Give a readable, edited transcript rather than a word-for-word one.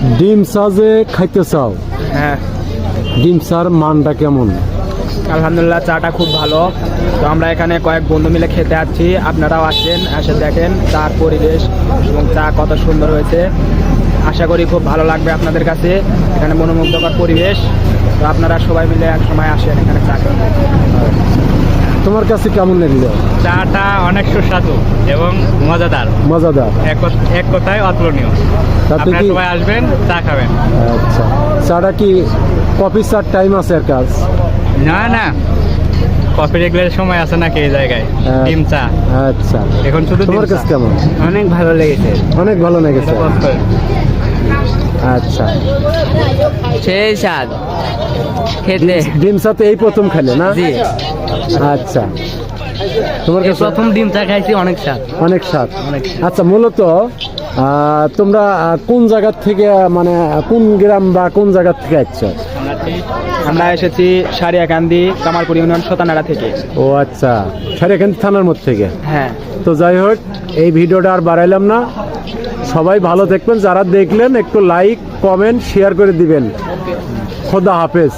ডিম চা যে খাইতে চাও, হ্যাঁ ডিম চার মানটা কেমন? আলহামদুলিল্লাহ, চাটা খুব ভালো। তো আমরা এখানে কয়েক বন্ধু মিলে খেতে আসছি, আপনারাও আসেন, এসে দেখেন চার পরিবেশ এবং চা কত সুন্দর হয়েছে। আশা করি খুব ভালো লাগবে আপনাদের কাছে। এখানে মনোমুগ্ধকর পরিবেশ। তো আপনারা সবাই মিলে এক সময় আসেন এখানে চা খেতে। তোমার কাছে কেমন লাগলো? চাটা অনেক সুস্বাদু এবং মজাদার, মজাদার। এক কথায় অতুলনীয়। তাতে আপনারা কি সবাই আসবেন, চা খাবেন। আচ্ছা, চাটা কি কফি চার টাইম আছে এর কাজ? না না, কফি রেগুলার সময় আছে নাকি এই জায়গায়? ডিম চা আচ্ছা, এখন শুধু তোমার কাছে কেমন? অনেক ভালো লেগেছে, অনেক ভালো লেগেছে। আচ্ছা, সেই স্বাদ খেতে। ডিম চা তো এই প্রথম খেলে না? আচ্ছা, তোমার কাছে প্রথম ডিম চা খাইছি, অনেক স্বাদ। অনেক স্বাদ। আচ্ছা, মূলত তোমরা কোন জায়গা থেকে, মানে কোন গ্রাম বা কোন জায়গা থেকে আসছো? আমরা এসেছি সারিয়াকান্দি, কামারপুর ইউনিয়ন শতানাড়া থেকে। ও আচ্ছা, সারিয়াকান্দি থানার মধ্যে থেকে। হ্যাঁ, তো যাই হোক, এই ভিডিওটা আর বাড়াইলাম না। সবাই ভালো থাকবেন, যারা দেখলেন একটু লাইক কমেন্ট শেয়ার করে দিবেন। খোদা হাফেজ।